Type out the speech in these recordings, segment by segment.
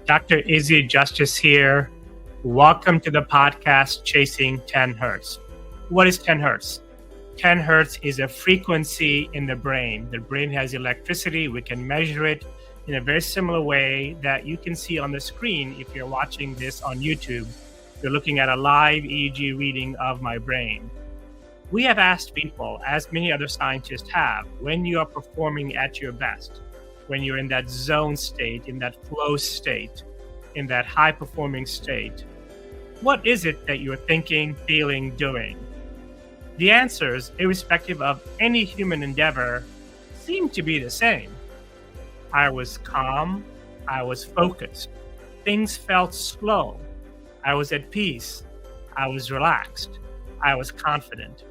Dr. Izzy Justice here. Welcome to the podcast Chasing 10 Hertz. What is 10 Hertz? 10 Hertz is a frequency in the brain. The brain has electricity. We can measure it in a very similar way that you can see on the screen if you're watching this on YouTube. You're looking at a live EEG reading of my brain. We have asked people, as many other scientists have, when you are performing at your best, when you're in that zone state, in that flow state, in that high-performing state, what is it that you're thinking, feeling, doing? The answers, irrespective of any human endeavor, seem to be the same. I was calm. I was focused. Things felt slow. I was at peace. I was relaxed. I was confident.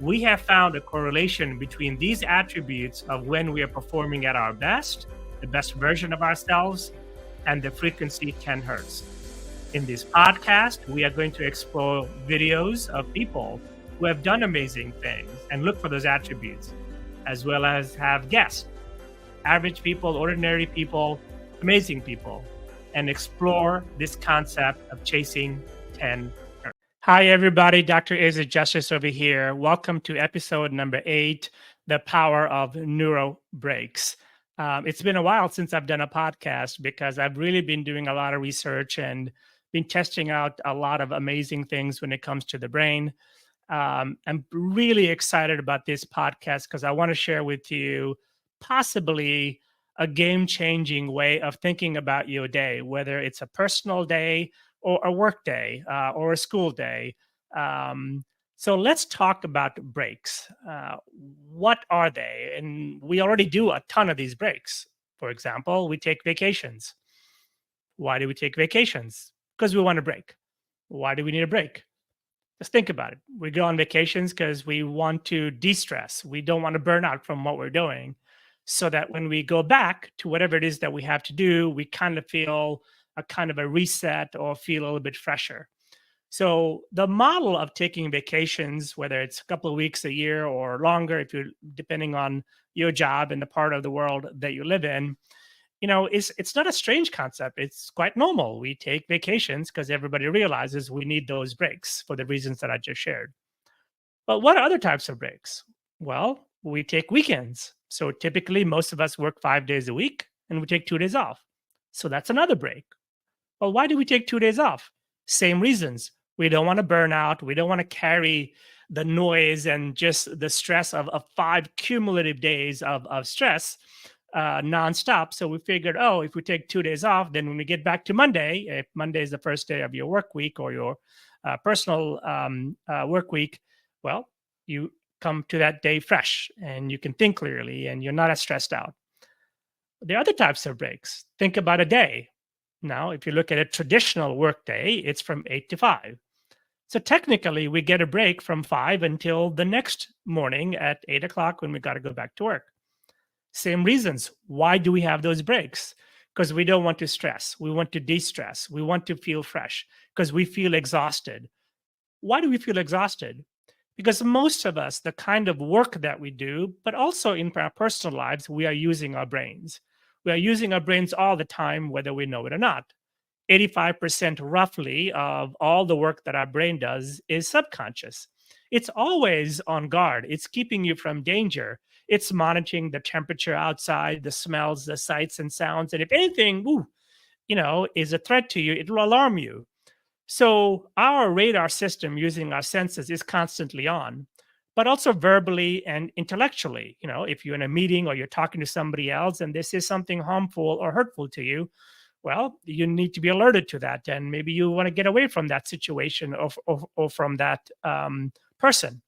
We have found a correlation between these attributes of when we are performing at our best, the best version of ourselves, and the frequency 10 hertz. In this podcast, we are going to explore videos of people who have done amazing things and look for those attributes, as well as have guests, average people, ordinary people, amazing people, and explore this concept of chasing 10 hertz. Hi, everybody. Dr. Izzy Justice over here. Welcome to episode number 8, The Power of Neuro Breaks. It's been a while since I've done a podcast because I've really been doing a lot of research and been testing out a lot of amazing things when it comes to the brain. I'm really excited about this podcast because I want to share with you possibly a game-changing way of thinking about your day, whether it's a personal day or a work day or a school day. So let's talk about breaks. What are they? And we already do a ton of these breaks. For example, we take vacations. Why do we take vacations? Because we want a break. Why do we need a break? Just think about it. We go on vacations because we want to de-stress. We don't want to burn out from what we're doing, so that when we go back to whatever it is that we have to do, we kind of feel a kind of a reset or feel a little bit fresher. So the model of taking vacations, whether it's a couple of weeks a year or longer, if you're depending on your job and the part of the world that you live in, it's not a strange concept. It's quite normal. We take vacations because everybody realizes we need those breaks for the reasons that I just shared. But what are other types of breaks? Well, we take weekends. So typically, most of us work 5 days a week and we take 2 days off. So that's another break. Well, why do we take 2 days off? Same reasons. We don't want to burn out. We don't want to carry the noise and just the stress of 5 cumulative days of stress nonstop. So we figured, if we take 2 days off, then when we get back to Monday, if Monday is the first day of your work week or your personal work week, well, you come to that day fresh and you can think clearly and you're not as stressed out. There are other types of breaks. Think about a day. Now, if you look at a traditional work day, it's from 8 to 5. So technically, we get a break from 5 until the next morning at 8 o'clock when we got to go back to work. Same reasons. Why do we have those breaks? Because we don't want to stress. We want to de-stress. We want to feel fresh because we feel exhausted. Why do we feel exhausted? Because most of us, the kind of work that we do, but also in our personal lives, we are using our brains. We are using our brains all the time, whether we know it or not. 85% roughly of all the work that our brain does is subconscious. It's always on guard. It's keeping you from danger. It's monitoring the temperature outside, the smells, the sights and sounds. And if anything, is a threat to you, it will alarm you. So our radar system using our senses is constantly on, but also verbally and intellectually. If you're in a meeting or you're talking to somebody else and this is something harmful or hurtful to you, well, you need to be alerted to that. And maybe you want to get away from that situation or from that person.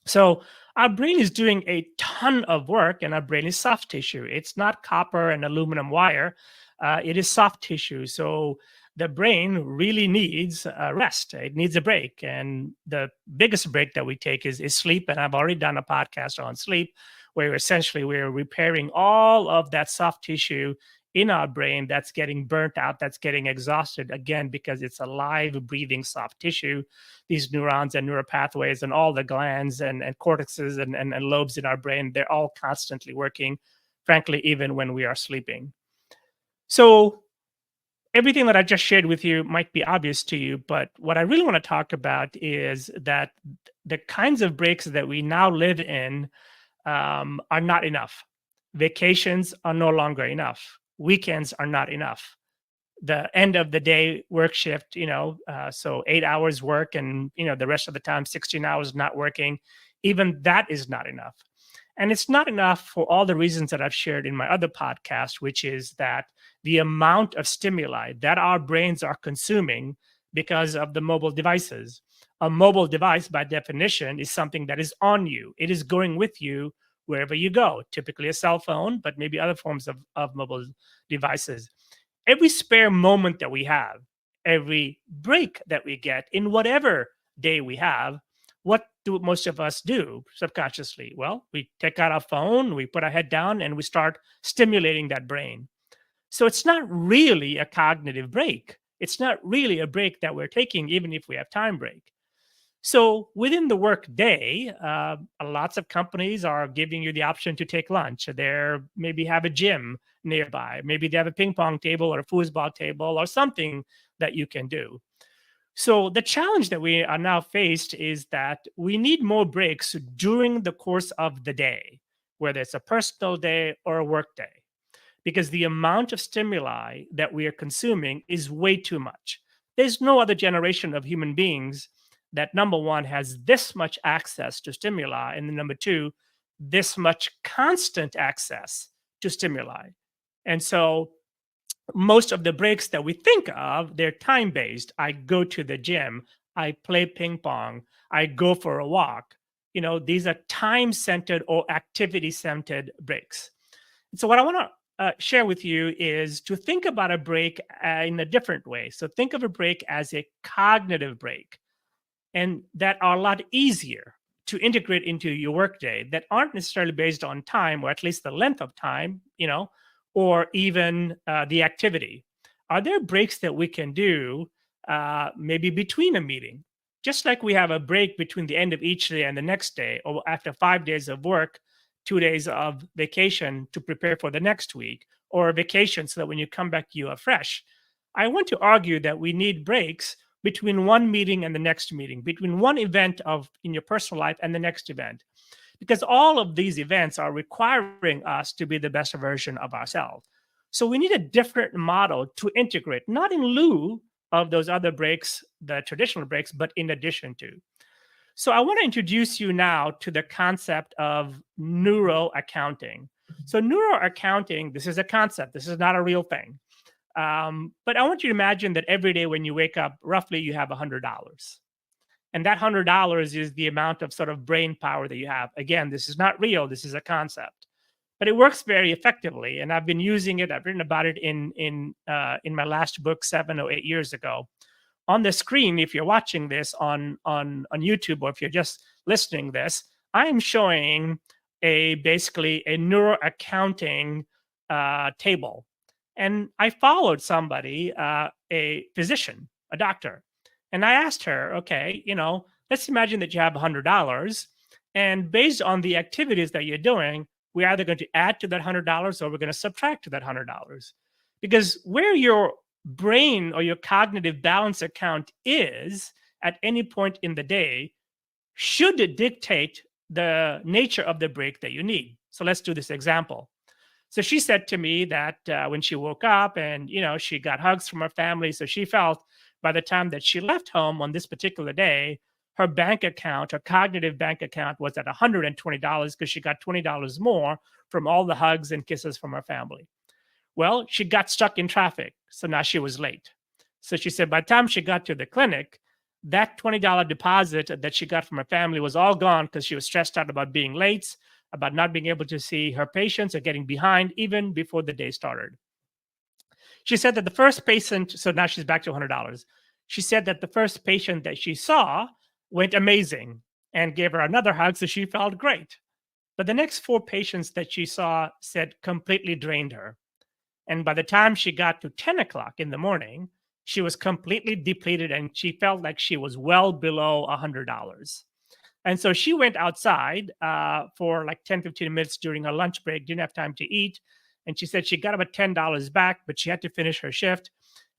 So our brain is doing a ton of work, and our brain is soft tissue. It's not copper and aluminum wire. It is soft tissue. So the brain really needs a rest. It needs a break. And the biggest break that we take is sleep. And I've already done a podcast on sleep where essentially we're repairing all of that soft tissue in our brain that's getting burnt out, that's getting exhausted, again, because it's a live, breathing soft tissue. These neurons and neural pathways and all the glands and cortexes and lobes in our brain, they're all constantly working, frankly, even when we are sleeping. So Everything that I just shared with you might be obvious to you, but what I really want to talk about is that the kinds of breaks that we now live in are not enough. Vacations are no longer enough. Weekends are not enough. The end of the day work shift, so 8 hours work and, the rest of the time, 16 hours not working, even that is not enough. And it's not enough for all the reasons that I've shared in my other podcast, which is that the amount of stimuli that our brains are consuming because of the mobile devices. A mobile device, by definition, is something that is on you, it is going with you wherever you go, typically a cell phone, but maybe other forms of mobile devices. Every spare moment that we have, every break that we get in whatever day we have, what do most of us do subconsciously? Well, we take out our phone, we put our head down, and we start stimulating that brain. So it's not really a cognitive break. It's not really a break that we're taking, even if we have time break. So within the work day, lots of companies are giving you the option to take lunch. There maybe have a gym nearby. Maybe they have a ping pong table or a foosball table or something that you can do. So the challenge that we are now faced is that we need more breaks during the course of the day, whether it's a personal day or a work day, because the amount of stimuli that we are consuming is way too much. There's no other generation of human beings that, number one, has this much access to stimuli, and then number two, this much constant access to stimuli. And so most of the breaks that we think of, they're time based. I go to the gym, I play ping pong, I go for a walk. These are time centered or activity centered breaks. So, what I want to share with you is to think about a break in a different way. So, think of a break as a cognitive break, and that are a lot easier to integrate into your workday, that aren't necessarily based on time, or at least the length of time, or even the activity. Are there breaks that we can do maybe between a meeting? Just like we have a break between the end of each day and the next day, or after 5 days of work, 2 days of vacation to prepare for the next week, or a vacation so that when you come back, you are fresh. I want to argue that we need breaks between one meeting and the next meeting, between one event of in your personal life and the next event, because all of these events are requiring us to be the best version of ourselves. So we need a different model to integrate, not in lieu of those other breaks, the traditional breaks, but in addition to. So I want to introduce you now to the concept of neuro accounting. So neuro accounting, this is a concept. This is not a real thing. But I want you to imagine that every day when you wake up, roughly you have $100. And that $100 is the amount of sort of brain power that you have. Again, this is not real. This is a concept, but it works very effectively. And I've been using it. I've written about it in my last book 7 or 8 years ago. On the screen, if you're watching this on YouTube, or if you're just listening this, I am showing basically a neuro accounting table. And I followed somebody, a physician, a doctor, and I asked her, okay, let's imagine that you have $100, and based on the activities that you're doing, we're either going to add to that $100 or we're going to subtract to that $100, because where your brain or your cognitive balance account is at any point in the day should dictate the nature of the break that you need. So let's do this example. So she said to me that when she woke up and, she got hugs from her family. So she felt by the time that she left home on this particular day, her bank account, her cognitive bank account, was at $120 because she got $20 more from all the hugs and kisses from her family. Well, she got stuck in traffic. So now she was late. So she said by the time she got to the clinic, that $20 deposit that she got from her family was all gone because she was stressed out about being late, about not being able to see her patients or getting behind even before the day started. She said that the first patient, so now she's back to $100. She said that the first patient that she saw went amazing and gave her another hug, so she felt great. But the next 4 patients that she saw said completely drained her. And by the time she got to 10 o'clock in the morning, she was completely depleted and she felt like she was well below $100. And so she went outside for like 10, 15 minutes during her lunch break, didn't have time to eat. And she said she got about $10 back, but she had to finish her shift.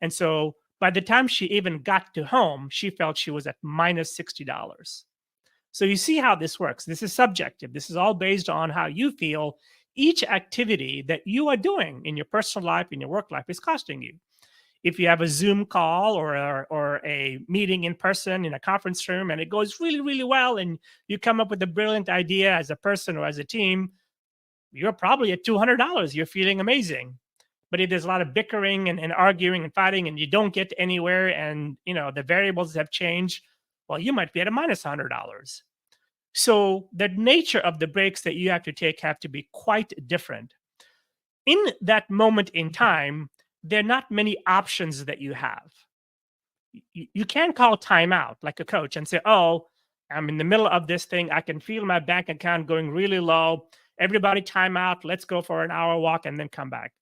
And so by the time she even got to home, she felt she was at minus $60. So you see how this works. This is subjective. This is all based on how you feel each activity that you are doing in your personal life, in your work life, is costing you. If you have a Zoom call or a meeting in person in a conference room and it goes really, really well, and you come up with a brilliant idea as a person or as a team, you're probably at $200. You're feeling amazing. But if there's a lot of bickering and arguing and fighting and you don't get anywhere and the variables have changed, well, you might be at a minus $100. So the nature of the breaks that you have to take have to be quite different. In that moment in time, there are not many options that you have. You can call timeout like a coach and say, oh, I'm in the middle of this thing. I can feel my bank account going really low. Everybody time out. Let's go for an hour walk and then come back.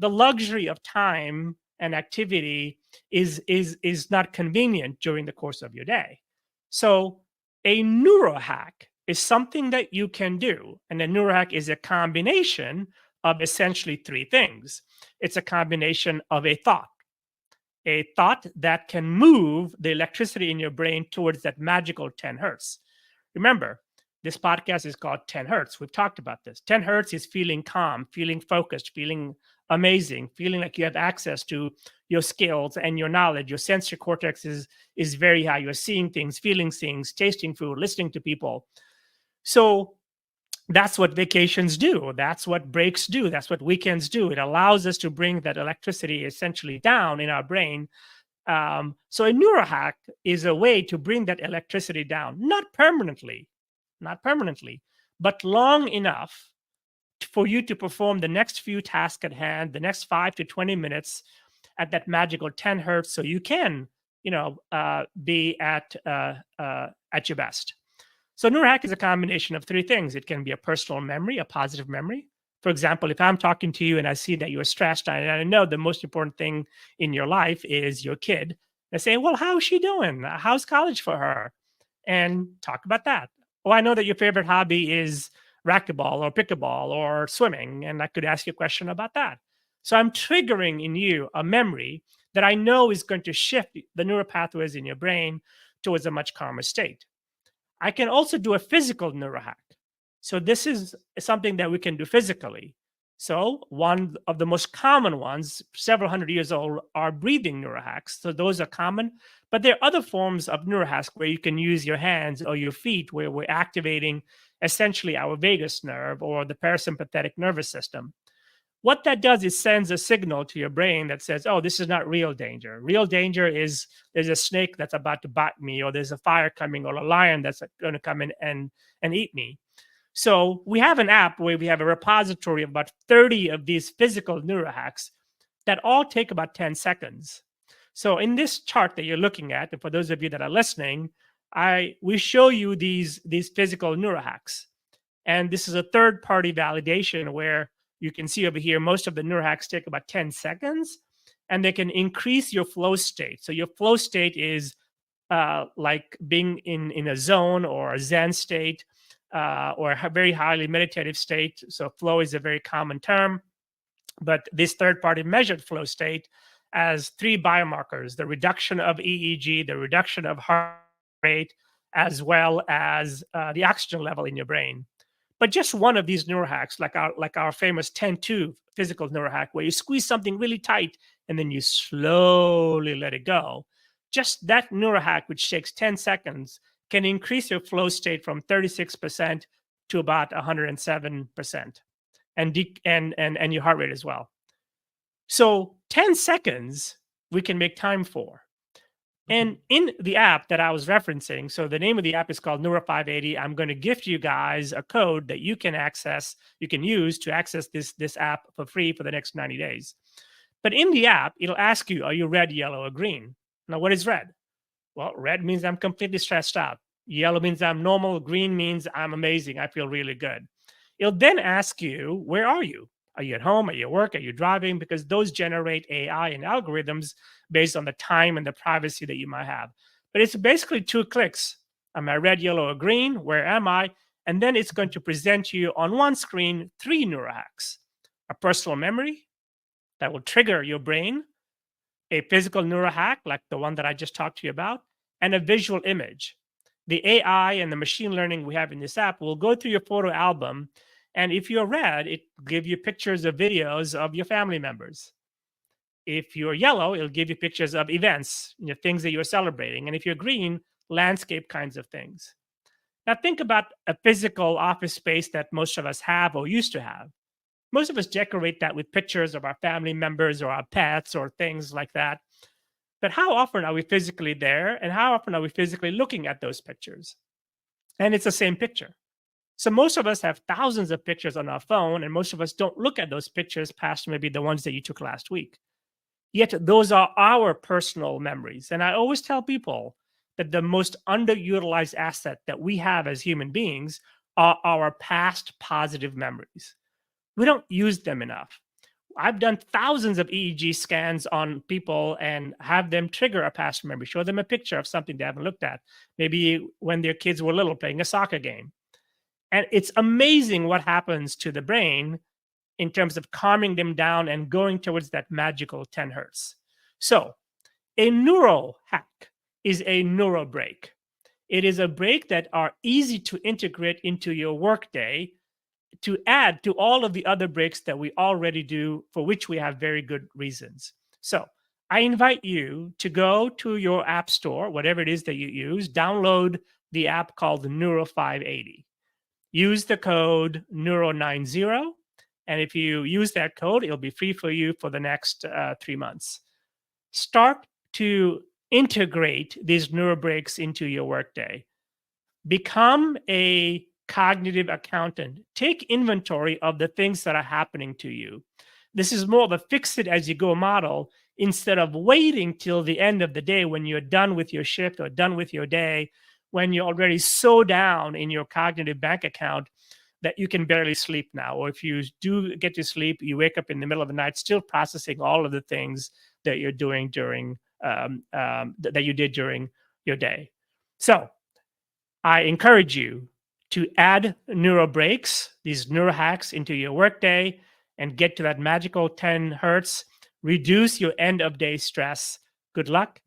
The luxury of time and activity is not convenient during the course of your day. So a neurohack is something that you can do. And a neurohack is a combination of essentially three things. It's a combination of a thought that can move the electricity in your brain towards that magical 10 hertz. Remember, this podcast is called 10 hertz. We've talked about this. 10 hertz is feeling calm, feeling focused, feeling amazing, feeling like you have access to your skills and your knowledge. Your sensory cortex is very high. You're seeing things, feeling things, tasting food, listening to people. So that's what vacations do. That's what breaks do. That's what weekends do. It allows us to bring that electricity essentially down in our brain. So a neurohack is a way to bring that electricity down, not permanently, but long enough for you to perform the next few tasks at hand, the next 5 to 20 minutes at that magical 10 hertz, so you can, be at your best. So neurohack is a combination of three things. It can be a personal memory, a positive memory. For example, if I'm talking to you and I see that you're stressed and I know the most important thing in your life is your kid, I say, well, how's she doing? How's college for her? And talk about that. Oh, I know that your favorite hobby is racquetball or pickleball or swimming, and I could ask you a question about that. So I'm triggering in you a memory that I know is going to shift the neural pathways in your brain towards a much calmer state. I can also do a physical neurohack. So this is something that we can do physically. So one of the most common ones, several hundred years old, are breathing neurohacks. So those are common, but there are other forms of neurohacks where you can use your hands or your feet, where we're activating essentially our vagus nerve or the parasympathetic nervous system. What that does is sends a signal to your brain that says, oh, this is not real danger. Real danger is there's a snake that's about to bite me, or there's a fire coming, or a lion that's going to come in and eat me. So we have an app where we have a repository of about 30 of these physical neurohacks that all take about 10 seconds. So in this chart that you're looking at, and for those of you that are listening, we show you these physical neurohacks. And this is a third-party validation where you can see over here, most of the neurohacks take about 10 seconds, and they can increase your flow state. So your flow state is like being in a zone or a Zen state or a very highly meditative state. So flow is a very common term, but this third-party measured flow state as three biomarkers: the reduction of EEG, the reduction of heart rate, as well as the oxygen level in your brain. But just one of these neurohacks, like our famous 10-2 physical neurohack, where you squeeze something really tight and then you slowly let it go. Just that neurohack, which takes 10 seconds, can increase your flow state from 36% to about 107%, and your heart rate as well. So 10 seconds we can make time for. And in the app that I was referencing, so the name of the app is called Neuro 580. I'm going to gift you guys a code that you can use to access this app for free for the next 90 days. But in the app, it'll ask you, are you red, yellow, or green? Now, what is red? Well, red means I'm completely stressed out. Yellow means I'm normal. Green means I'm amazing. I feel really good. It'll then ask you, where are you? Are you at home? Are you at work? Are you driving? Because those generate AI and algorithms based on the time and the privacy that you might have. But it's basically 2 clicks. Am I red, yellow, or green? Where am I? And then it's going to present you on one screen 3 neurohacks: a personal memory that will trigger your brain, a physical neural hack like the one that I just talked to you about, and a visual image. The AI and the machine learning we have in this app will go through your photo album. And if you're red, it will give you pictures of videos of your family members. If you're yellow, it'll give you pictures of events, things that you're celebrating. And if you're green, landscape kinds of things. Now, think about a physical office space that most of us have or used to have. Most of us decorate that with pictures of our family members or our pets or things like that. But how often are we physically there? And how often are we physically looking at those pictures? And it's the same picture. So most of us have thousands of pictures on our phone, and most of us don't look at those pictures past maybe the ones that you took last week. Yet those are our personal memories. And I always tell people that the most underutilized asset that we have as human beings are our past positive memories. We don't use them enough. I've done thousands of EEG scans on people and have them trigger a past memory, show them a picture of something they haven't looked at, maybe when their kids were little playing a soccer game. And it's amazing what happens to the brain in terms of calming them down and going towards that magical 10 hertz. So, a neural hack is a neuro break. It is a break that are easy to integrate into your workday to add to all of the other breaks that we already do, for which we have very good reasons. So, I invite you to go to your app store, whatever it is that you use, download the app called Neuro 580. Use the code Neuro90. And if you use that code, it'll be free for you for the next 3 months. Start to integrate these neuro breaks into your workday. Become a cognitive accountant. Take inventory of the things that are happening to you. This is more of a fix it as you go model instead of waiting till the end of the day when you're done with your shift or done with your day, when you're already so down in your cognitive bank account that you can barely sleep now. Or if you do get to sleep, you wake up in the middle of the night still processing all of the things that you're doing during that you did during your day. So I encourage you to add neuro breaks, these neuro hacks, into your workday and get to that magical 10 hertz. Reduce your end of day stress. Good luck